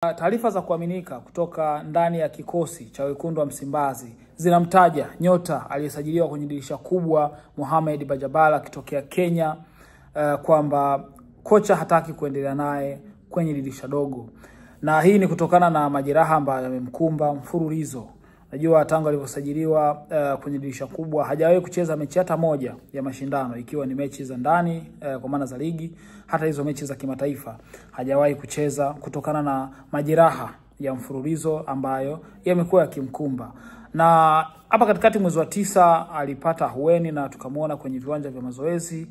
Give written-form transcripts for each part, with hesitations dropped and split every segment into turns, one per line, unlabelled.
Taarifa za kuaminika kutoka ndani ya kikosi cha Wekundu wa Msimbazi zinamtaja nyota aliyesajiliwa kwenye dirisha kubwa Mohamed Bajabal akitokea Kenya, kwamba kocha hataki kuendelea naye kwenye dirisha dogo. Na hii ni kutokana na majeraha ambayo yamemkumba mfululizo. Najua tangu alivyosajiliwa kwenye dirisha kubwa hajawahi kucheza mechi hata moja ya mashindano, ikiwa ni mechi za ndani kwa maana za ligi, hata hizo mechi za kimataifa hajawahi kucheza kutokana na majeraha ya mfululizo ambayo yamekuwa yakimkumba. Na hapa katikati mwezi wa 9 alipata hueni na tukamuona kwenye viwanja vya mazoezi.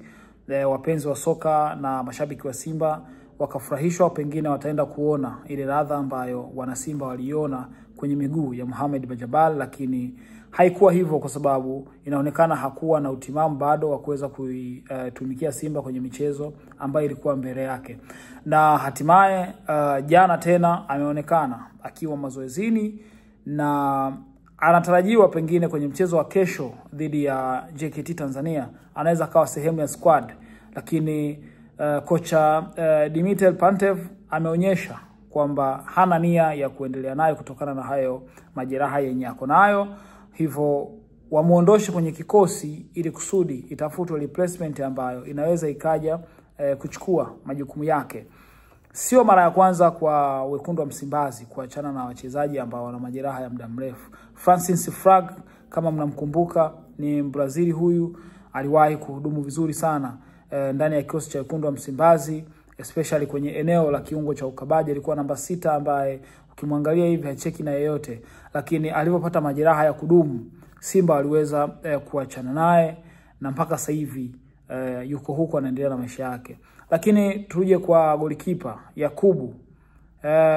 Wapenzi wa soka na mashabiki wa Simba wakafurahishwa, pengine wataenda kuona ile ladha ambayo wana Simba waliona kwenye miguu ya Mohamed Bajabal, lakini haikuwa hivyo kwa sababu inaonekana hakuwa na utimamu bado wa kuweza kuitumikia Simba kwenye michezo ambayo ilikuwa mbele yake. Na hatimaye jana tena ameonekana akiwa mazoezini na anatarajiwa pengine kwenye mchezo wa kesho dhidi ya JKT Tanzania anaweza kawa sehemu ya squad, lakini kocha Dimitar Pantev ameonyesha kwamba hana nia ya kuendelea nayo kutokana na hayo majeraha yenye yako nayo. Hivyo wamuondoshe kwenye kikosi ili kusudi itafutwe replacement ambayo inaweza ikaja kuchukua majukumu yake. Sio mara ya kwanza kwa Wekundu wa Msimbazi kuachana na wachezaji ambao wana majeraha ya muda mrefu. Francis Frag, kama mnamkumbuka, ni Brazil huyu, aliwahi kuhudumu vizuri sana ndani ya kikosi cha Wekundu wa Msimbazi, especially kwenye eneo la kiungo cha ukabaji. Alikuwa namba 6 ambaye ukimwangalia hivi hacheki na yeyote, lakini alipopata majeraha ya kudumu Simba waliweza kuachana naye na mpaka sasa hivi yuko huko anaendelea na maisha yake. Lakini tuje kwa golikipa Yakubu.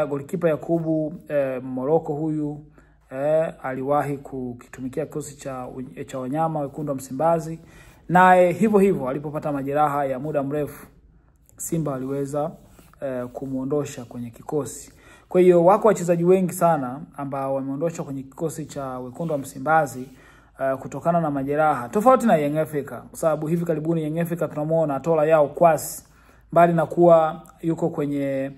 Golikipa Yakubu Morocco huyu aliwahi kukitumikia kikosi cha wanyama Wekundu wa Msimbazi, naye hivyo hivyo alipopata majeraha ya muda mrefu Simba waliweza kumuondosha kwenye kikosi. Kwa hiyo wako wachezaji wengi sana ambao wameondoshwa kwenye kikosi cha Wekundu wa Msimbazi kutokana na majeraha, tofauti na Young Africa, kwa sababu hivi karibuni Young Africa tunamuona Atola Yao Kwasi, mbali na kuwa yuko kwenye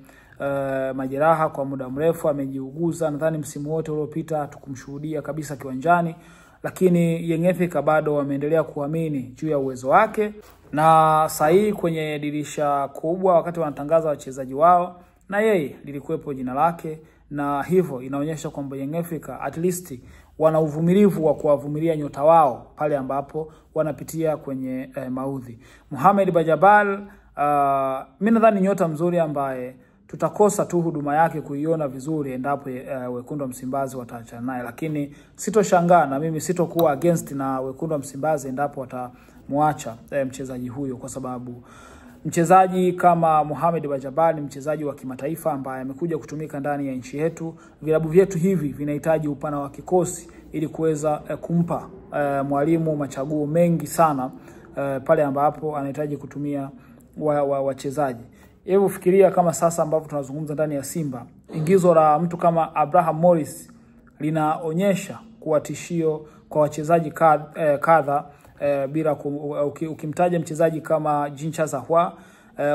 majeraha kwa muda mrefu, amejiuguza, nadhani msimu wote uliopita tukumshuhudia kabisa kiwanjani, lakini Young Africa bado wameendelea kuamini juu ya uwezo wake. Na sahihi kwenye dirisha kubwa wakati wanatangaza wachezaji wao, na yeye lilikuwepo jina lake, na hivyo inaonyesha kwamba Young Africa at least wana uvumilivu wa kuwavumilia nyota wao pale ambapo wanapitia kwenye maudhi. Mohamed Bajabal mimi nadhani nyota mzuri ambaye tutakosa tu huduma yake kuiona vizuri endapo Wekundu wa Msimbazi wataachana naye, lakini sitoshangaa na mimi sitokuwa against na Wekundu wa Msimbazi endapo watamwacha mchezaji huyo, kwa sababu mchezaji kama Mohamed Bajabal ni mchezaji wa kimataifa ambaye amekuja kutumika ndani ya nchi yetu. Vilabu vyetu hivi vinahitaji upana wa kikosi ili kuweza kumpa mwalimu machaguo mengi sana pale ambapo anahitaji kutumia wachezaji. Hebu fikiria kama sasa ambapo tunazungumza ndani ya Simba, ingizo la mtu kama Abraham Morris linaonyesha kuwa tishio kwa wachezaji kadha bila ukimtaja mchezaji kama Jincha Zahwa,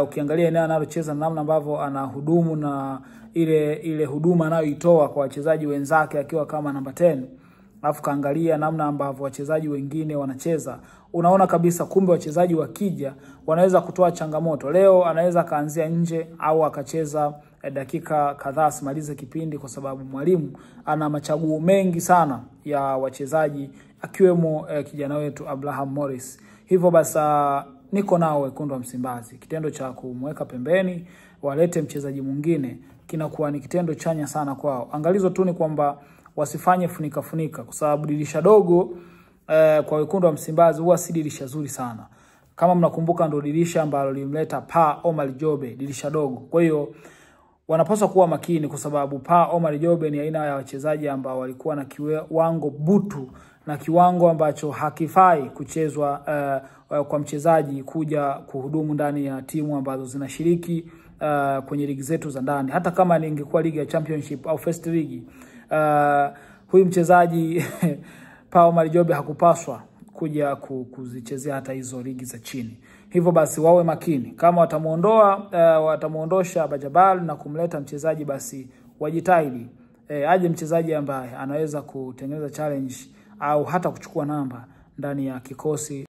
ukiangalia eneo analocheza na namna ambavyo anahudumu na ile huduma anayoitoa kwa wachezaji wenzake akiwa kama namba 10, alafu kaangalia namna ambavyo wachezaji wengine wanacheza, unaona kabisa kumbe wachezaji wakija wanaweza kutoa changamoto. Leo anaweza kaanzia nje au akacheza dakika kadhaa simalize kipindi, kwa sababu mwalimu ana machaguo mengi sana ya wachezaji akiwemo kijana wetu Abraham Morris. Hivyo basi niko nao Wekundu wa Msimbazi. Kitendo cha kumweka pembeni walete mchezaji mwingine kinakuwa ni kitendo chanya sana kwao. Angalizo tu ni kwamba wasifanye funika, kwa sababu dirisha dogo kwa Wekundu wa Msimbazi huwa si dirisha zuri sana. Kama mnakumbuka ndo dirisha ambalo limleta Pa Omar Jobe, dirisha dogo. Kwa hiyo wanapaswa kuwa makini, kwa sababu Pa Omar Jobe ni aina ya wachezaji ambao walikuwa na kiwango butu na kiwango ambacho hakifai kuchezwa kwa mchezaji kuja kuhudumu ndani ya timu ambazo zinashiriki kwenye ligi zetu za ndani. Hata kama ingekuwa ligi ya Championship au First League, huyu mchezaji Pa Omar Jobe hakupaswa kuja kuzichezea hata hizo ligi za chini. Hivyo basi wawe makini. Kama watamuondosha Bajabal na kumleta mchezaji, basi wajitahidi. Aje mchezaji ambaye anaweza kutengeneza challenge au hata kuchukua namba ndani ya kikosi